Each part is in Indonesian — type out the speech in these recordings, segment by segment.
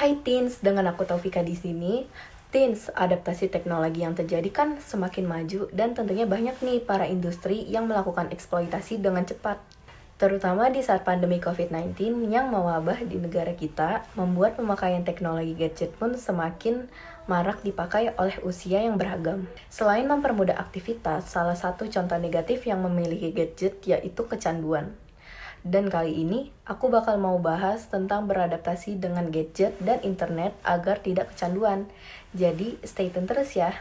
Hai teens, dengan aku Taufika di sini. Teens, adaptasi teknologi yang terjadi kan semakin maju dan tentunya banyak nih para industri yang melakukan eksploitasi dengan cepat. Terutama di saat pandemi COVID-19 yang mewabah di negara kita, membuat pemakaian teknologi gadget pun semakin marak dipakai oleh usia yang beragam. Selain mempermudah aktivitas, salah satu contoh negatif yang memiliki gadget yaitu kecanduan. Dan kali ini, aku bakal mau bahas tentang beradaptasi dengan gadget dan internet agar tidak kecanduan. Jadi, stay tune terus ya.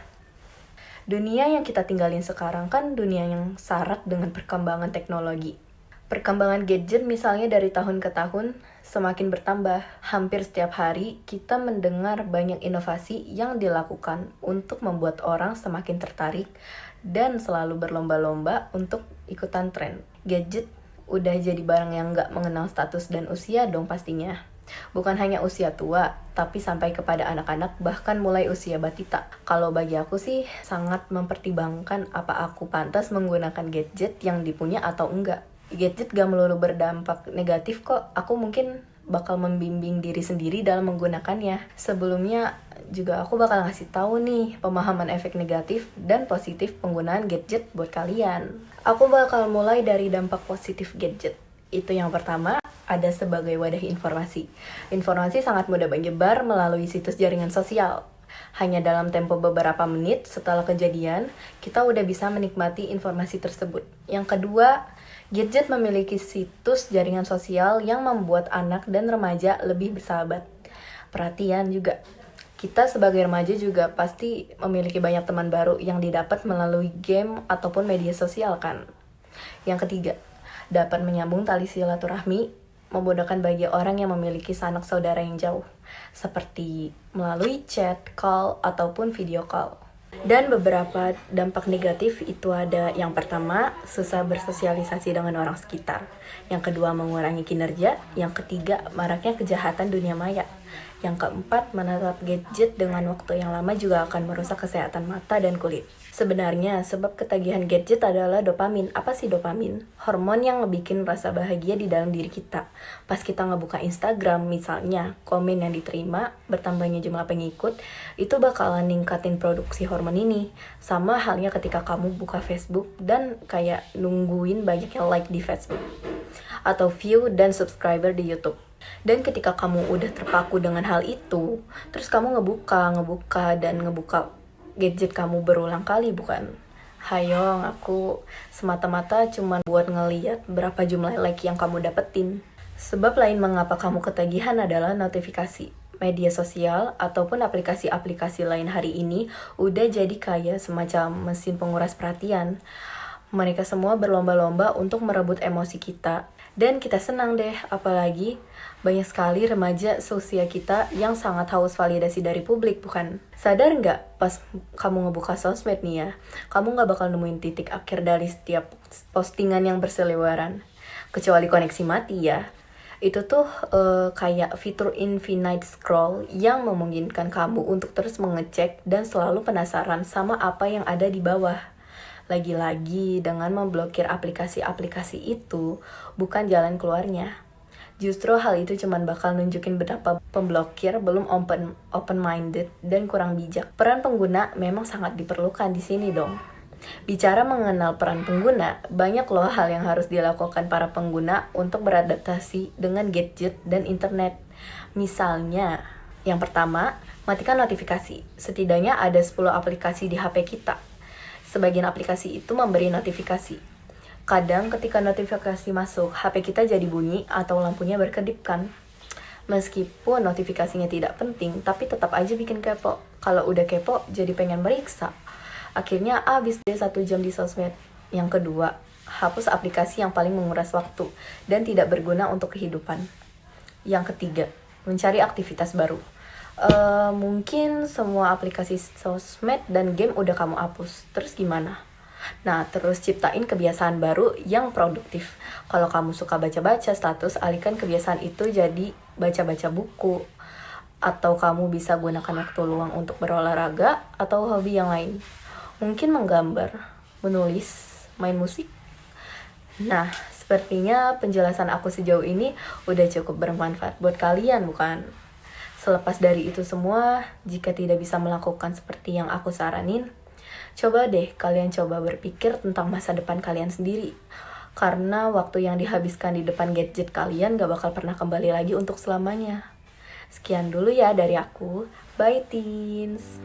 Dunia yang kita tinggalin sekarang kan dunia yang syarat dengan perkembangan teknologi. Perkembangan gadget misalnya dari tahun ke tahun semakin bertambah. Hampir setiap hari kita mendengar banyak inovasi yang dilakukan untuk membuat orang semakin tertarik dan selalu berlomba-lomba untuk ikutan tren. Gadget udah jadi barang yang gak mengenal status dan usia dong pastinya. Bukan hanya usia tua, tapi sampai kepada anak-anak bahkan mulai usia batita. Kalau bagi aku sih sangat mempertimbangkan apa aku pantas menggunakan gadget yang dipunya atau enggak. Gadget gak melulu berdampak negatif kok, aku mungkin bakal membimbing diri sendiri dalam menggunakannya. Sebelumnya juga aku bakal ngasih tahu nih pemahaman efek negatif dan positif penggunaan gadget buat kalian. Aku bakal mulai dari dampak positif gadget. Itu yang pertama, ada sebagai wadah informasi. Informasi sangat mudah menyebar melalui situs jaringan sosial. Hanya dalam tempo beberapa menit setelah kejadian, kita udah bisa menikmati informasi tersebut. Yang kedua, gadget memiliki situs jaringan sosial yang membuat anak dan remaja lebih bersahabat. Perhatian juga, kita sebagai remaja juga pasti memiliki banyak teman baru yang didapat melalui game ataupun media sosial kan. Yang ketiga, dapat menyambung tali silaturahmi, memudahkan bagi orang yang memiliki sanak saudara yang jauh, seperti melalui chat, call, ataupun video call. Dan beberapa dampak negatif itu ada yang pertama, susah bersosialisasi dengan orang sekitar. Yang kedua, mengurangi kinerja. Yang ketiga, maraknya kejahatan dunia maya. Yang keempat, menatap gadget dengan waktu yang lama juga akan merusak kesehatan mata dan kulit. Sebenarnya, sebab ketagihan gadget adalah dopamin. Apa sih dopamin? Hormon yang ngebikin rasa bahagia di dalam diri kita. Pas kita ngebuka Instagram misalnya, komen yang diterima, bertambahnya jumlah pengikut, itu bakalan ningkatin produksi hormon ini. Sama halnya ketika kamu buka Facebook dan kayak nungguin banyak yang like di Facebook. Atau view dan subscriber di YouTube. Dan ketika kamu udah terpaku dengan hal itu, terus kamu ngebuka gadget kamu berulang kali, bukan? Hayo, aku semata-mata cuman buat ngeliat berapa jumlah like yang kamu dapetin. Sebab lain mengapa kamu ketagihan adalah notifikasi. Media sosial ataupun aplikasi-aplikasi lain hari ini udah jadi kayak semacam mesin penguras perhatian. Mereka semua berlomba-lomba untuk merebut emosi kita. Dan kita senang deh, apalagi banyak sekali remaja seusia kita yang sangat haus validasi dari publik, bukan? Sadar nggak pas kamu ngebuka sosmed nih ya, kamu nggak bakal nemuin titik akhir dari setiap postingan yang berseliweran. Kecuali koneksi mati ya. Itu tuh kayak fitur infinite scroll yang memungkinkan kamu untuk terus mengecek dan selalu penasaran sama apa yang ada di bawah. Lagi-lagi dengan memblokir aplikasi-aplikasi itu bukan jalan keluarnya. Justru hal itu cuma bakal nunjukin betapa pemblokir belum open-minded dan kurang bijak. Peran pengguna memang sangat diperlukan di sini dong. Bicara mengenal peran pengguna, banyak loh hal yang harus dilakukan para pengguna untuk beradaptasi dengan gadget dan internet. Misalnya, yang pertama, matikan notifikasi. Setidaknya ada 10 aplikasi di HP kita. Sebagian aplikasi itu memberi notifikasi. Kadang ketika notifikasi masuk, HP kita jadi bunyi atau lampunya berkedip kan. Meskipun notifikasinya tidak penting, tapi tetap aja bikin kepo. Kalau udah kepo, jadi pengen meriksa. Akhirnya habis deh 1 jam di sosmed. Yang kedua, hapus aplikasi yang paling menguras waktu dan tidak berguna untuk kehidupan. Yang ketiga, mencari aktivitas baru. Mungkin semua aplikasi sosmed dan game udah kamu hapus. Terus gimana? Nah, terus ciptain kebiasaan baru yang produktif. Kalau kamu suka baca-baca status, alihkan kebiasaan itu jadi baca-baca buku. Atau kamu bisa gunakan waktu luang untuk berolahraga atau hobi yang lain. Mungkin menggambar, menulis, main musik. Nah, sepertinya penjelasan aku sejauh ini udah cukup bermanfaat buat kalian, bukan? Selepas dari itu semua, jika tidak bisa melakukan seperti yang aku saranin, coba deh kalian coba berpikir tentang masa depan kalian sendiri. Karena waktu yang dihabiskan di depan gadget kalian gak bakal pernah kembali lagi untuk selamanya. Sekian dulu ya dari aku. Bye teens!